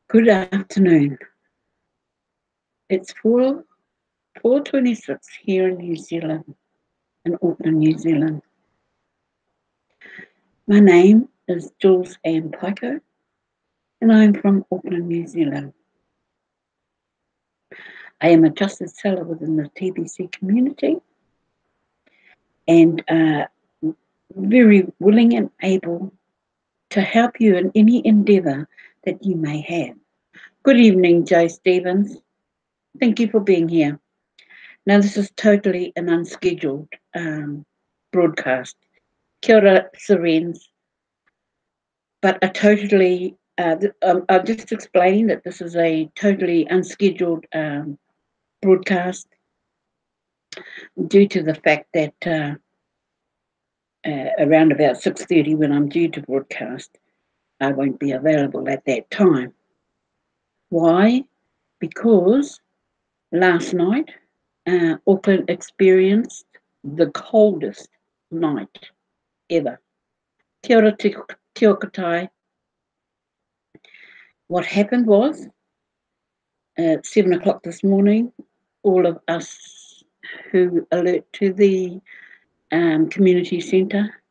Good afternoon. It's 4:26 here in New Zealand, in Auckland, New Zealand. My name is Julz and Paekau, and I'm from Auckland, New Zealand. I am a trusted seller within the TBC community and very willing and able to help you in any endeavour that you may have. Good evening, Joe Stevens. Thank you for being here. Now, this is totally an unscheduled broadcast. Kia ora, Serenes. But I'm just explaining that this is a totally unscheduled broadcast due to the fact that around about 6:30 when I'm due to broadcast, I won't be available at that time. Why? Because last night, Auckland experienced the coldest night ever. Kia ora te katai. What happened was, at 7 o'clock this morning, all of us who alert to the community centre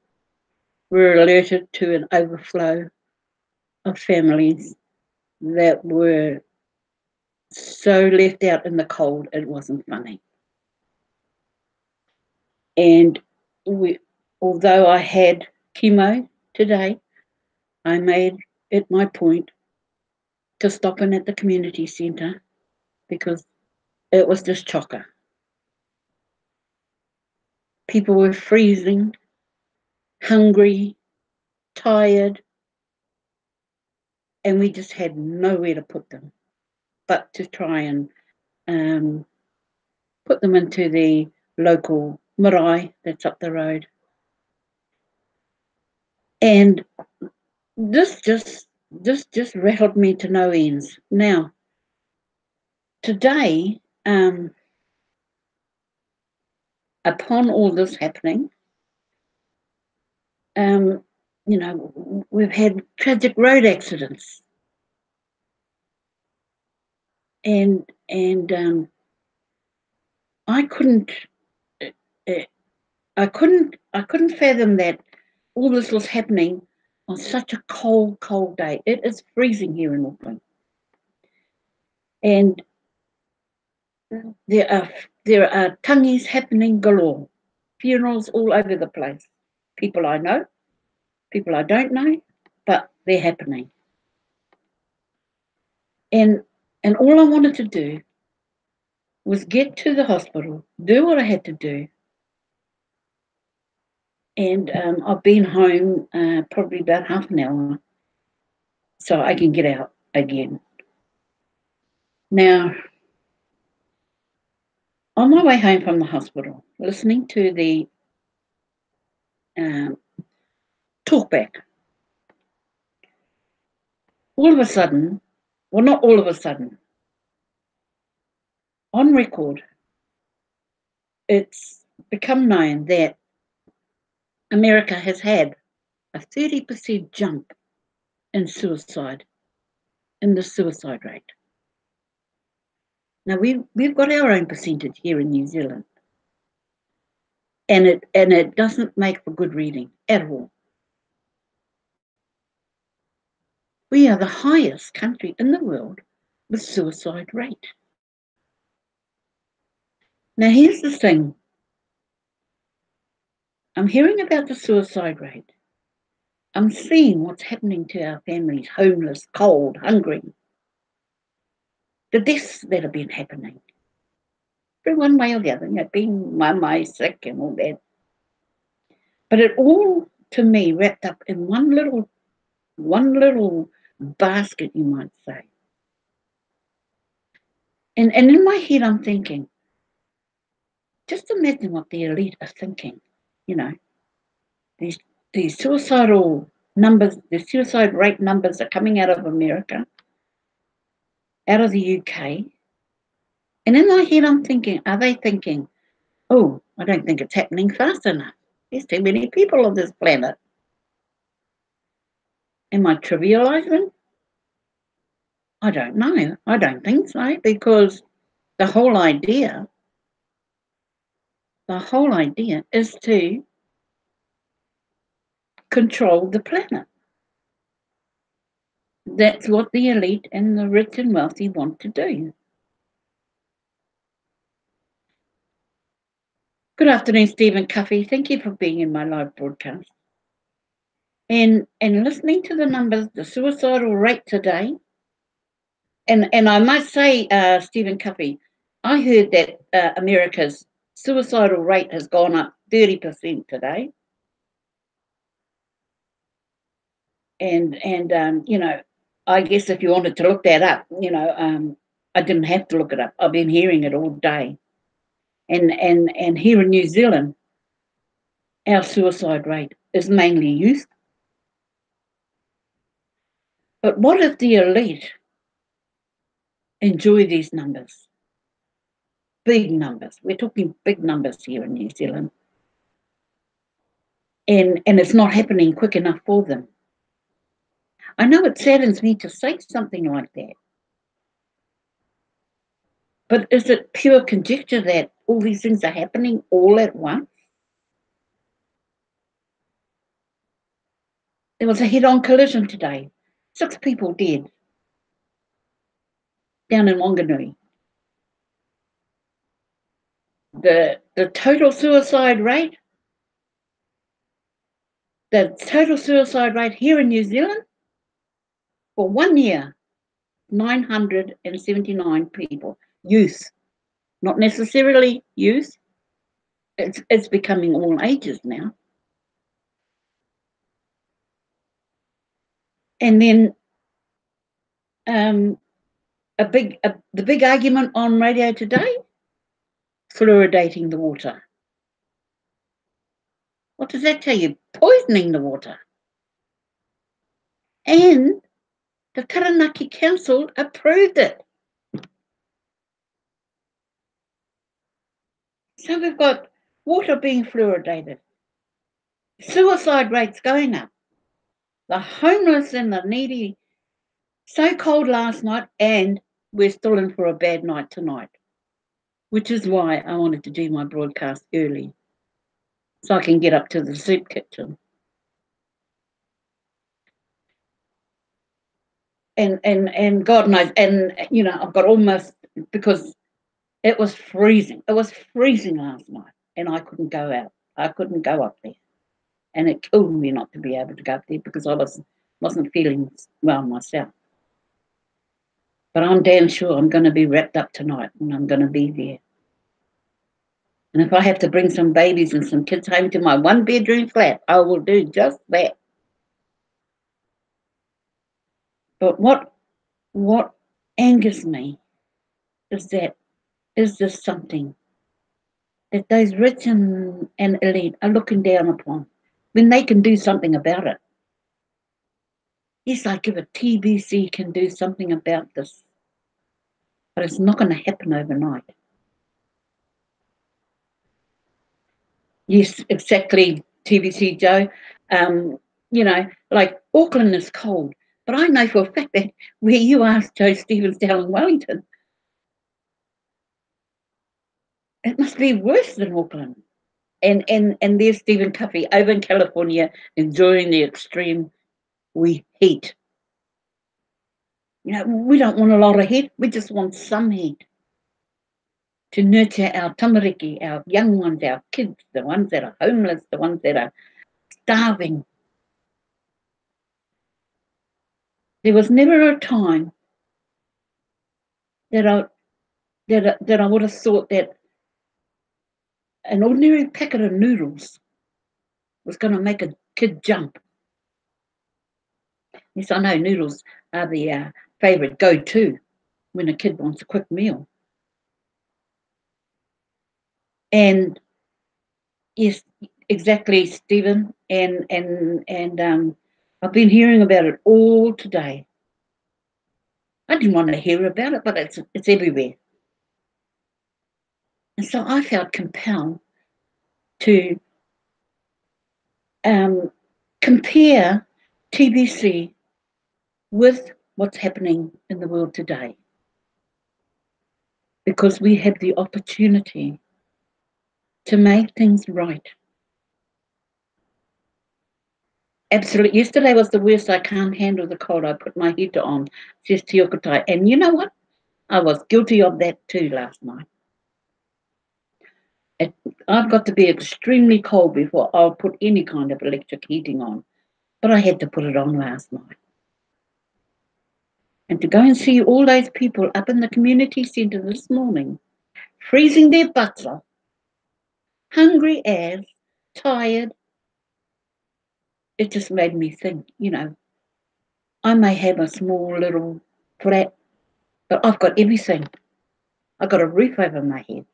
were alerted to an overflow of families that were so left out in the cold it wasn't funny. And although I had chemo today, I made it my point to stop in at the community centre because it was just chocker. People were freezing, hungry, tired, and we just had nowhere to put them but to try and put them into the local marae that's up the road. And this just rattled me to no ends. Now, today, upon all this happening, we've had tragic road accidents, and I couldn't fathom that all this was happening on such a cold day. It is freezing here in Auckland, and there are tangis happening galore, funerals all over the place. People I know, people I don't know, but they're happening. And all I wanted to do was get to the hospital, do what I had to do, and I've been home probably about half an hour, so I can get out again. Now, on my way home from the hospital, listening to the talkback, all of a sudden, well, not all of a sudden, on record, it's become known that America has had a 30% jump in suicide, in the suicide rate. Now, we've got our own percentage here in New Zealand, and it doesn't make for good reading at all. We are the highest country in the world with suicide rate. Now, here's the thing. I'm hearing about the suicide rate. I'm seeing what's happening to our families, homeless, cold, hungry. The deaths that have been happening. Through one way or the other, being my sick and all that. But it all, to me, wrapped up in one little basket, you might say. And in my head, I'm thinking, just imagine what the elite are thinking, These suicidal numbers, the suicide rate numbers are coming out of America, out of the UK. And in my head, I'm thinking, are they thinking, oh, I don't think it's happening fast enough. There's too many people on this planet. Am I trivializing? I don't know. I don't think so, because the whole idea is to control the planet. That's what the elite and the rich and wealthy want to do. Good afternoon, Stephen Cuffey. Thank you for being in my live broadcast. And listening to the numbers, the suicidal rate today, and I must say, Stephen Cuffey, I heard that America's suicidal rate has gone up 30% today. And I guess if you wanted to look that up, I didn't have to look it up. I've been hearing it all day. And here in New Zealand, our suicide rate is mainly youth. But what if the elite enjoy these numbers? Big numbers. We're talking big numbers here in New Zealand. And it's not happening quick enough for them. I know it saddens me to say something like that. But is it pure conjecture that all these things are happening all at once? There was a head-on collision today. 6 people dead down in Wanganui. The total suicide rate, here in New Zealand for 1 year, 979 people. Youth, not necessarily youth. It's becoming all ages now. And then the big argument on radio today, fluoridating the water. What does that tell you? Poisoning the water. And the Taranaki Council approved it. So we've got water being fluoridated, suicide rates going up, the homeless and the needy, so cold last night, and we're still in for a bad night tonight, which is why I wanted to do my broadcast early, so I can get up to the soup kitchen. And God knows, and I've got almost, because it was freezing. It was freezing last night, and I couldn't go out. I couldn't go up there, and it killed me not to be able to go up there because I wasn't feeling well myself. But I'm damn sure I'm going to be wrapped up tonight, and I'm going to be there. And if I have to bring some babies and some kids home to my 1-bedroom flat, I will do just that. But what angers me is this something that those rich and elite are looking down upon when they can do something about it. Yes, I give it, TBC can do something about this, but it's not going to happen overnight. Yes, exactly, TBC Joe. Like Auckland is cold, but I know for a fact that where you are, Joe Stevens, down in Wellington, it must be worse than Auckland. And there's Stephen Cuffey over in California enjoying the extreme heat. We don't want a lot of heat. We just want some heat to nurture our tamariki, our young ones, our kids, the ones that are homeless, the ones that are starving. There was never a time that I would have thought that an ordinary packet of noodles was going to make a kid jump. Yes, I know noodles are the favourite go-to when a kid wants a quick meal. And yes, exactly, Stephen. And I've been hearing about it all today. I didn't want to hear about it, but it's everywhere. And so I felt compelled to compare TBC with what's happening in the world today, because we have the opportunity to make things right. Absolutely. Yesterday was the worst. I can't handle the cold. I put my heater on, says Tiokatai. And you know what? I was guilty of that too last night. It, I've got to be extremely cold before I'll put any kind of electric heating on. But I had to put it on last night. And to go and see all those people up in the community centre this morning, freezing their butts off, hungry as, tired, it just made me think, I may have a small little flat, but I've got everything. I've got a roof over my head.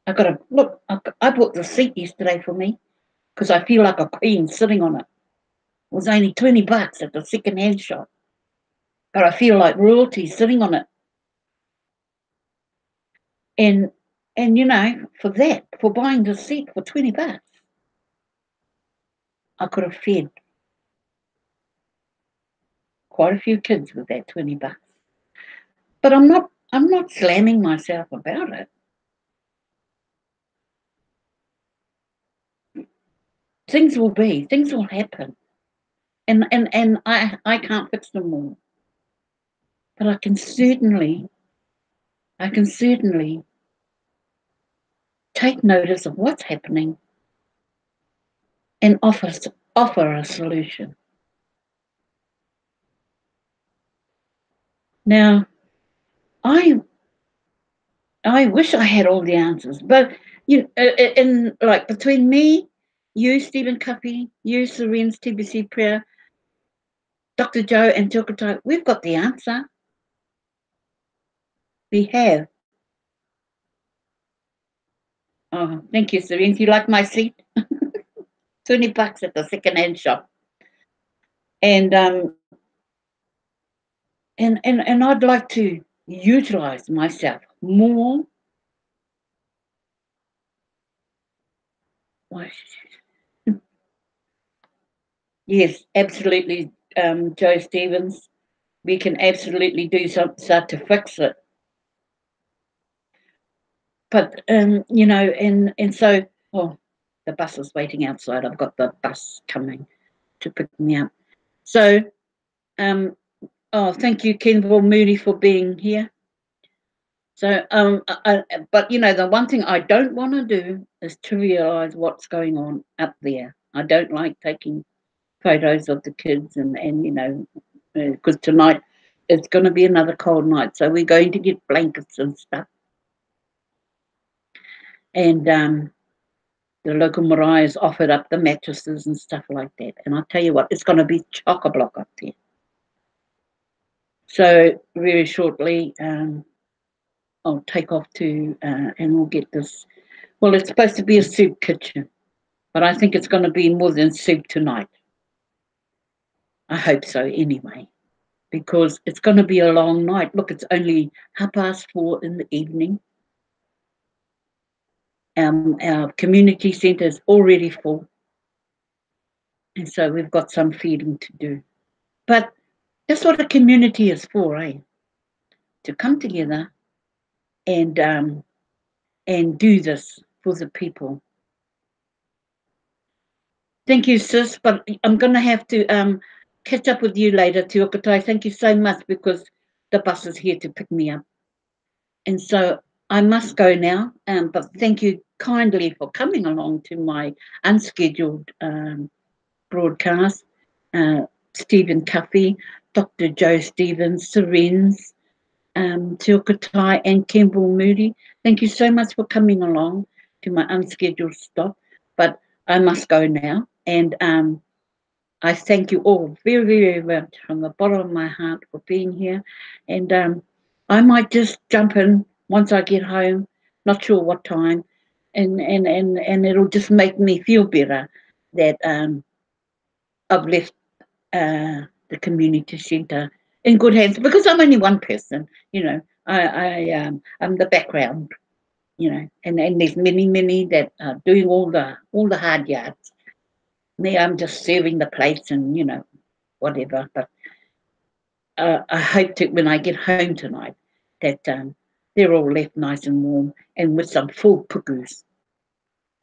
I bought the seat yesterday for me because I feel like a queen sitting on it. It was only $20 at the second-hand shop, but I feel like royalty sitting on it. And for buying the seat for $20, I could have fed quite a few kids with that $20. But I'm not slamming myself about it. Things will happen. And I can't fix them all. But I can certainly take notice of what's happening and offer a solution. Now, I wish I had all the answers, but in like between me, you, Stephen Cuffy, you, Serene's TBC Prayer, Dr. Joe, and Tilkatai, we've got the answer. We have. Oh, thank you, Serene. Do you like my seat? $20 at the second-hand shop, and and I'd like to utilize myself more. Yes, absolutely, Joe Stevens. We can absolutely do something to fix it. But and so, oh, the bus is waiting outside. I've got the bus coming to pick me up. So, oh, thank you, Kenville Moody, for being here. So, but the one thing I don't want to do is trivialize what's going on up there. I don't like taking photos of the kids, and because tonight it's going to be another cold night, so we're going to get blankets and stuff. And the local Mariah's offered up the mattresses and stuff like that. And I'll tell you what, it's going to be chock-a-block up there. So very shortly, I'll take off and we'll get this. Well, it's supposed to be a soup kitchen, but I think it's going to be more than soup tonight. I hope so anyway, because it's going to be a long night. Look, it's only 4:30 in the evening. Our community centre is already full, and so we've got some feeding to do. But that's what a community is for, eh? To come together and do this for the people. Thank you, sis. But I'm going to have to catch up with you later, Tiokatai. Thank you so much, because the bus is here to pick me up. And so I must go now. But thank you kindly for coming along to my unscheduled broadcast. Stephen Cuffy, Dr. Joe Stevens, Serene's, Tiokatai, and Campbell Moody. Thank you so much for coming along to my unscheduled stop. But I must go now. And I thank you all very, very much from the bottom of my heart for being here. And I might just jump in once I get home, not sure what time, and it'll just make me feel better that I've left the community centre in good hands, because I'm only one person. I'm the background, and there's many that are doing all the hard yards. Me, I'm just serving the plates and whatever. But I hope that when I get home tonight, that they're all left nice and warm and with some full pukus.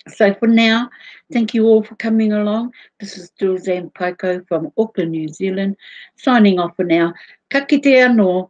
So for now, thank you all for coming along. This is Julz and Paekau from Auckland, New Zealand, signing off for now. Ka kite anō.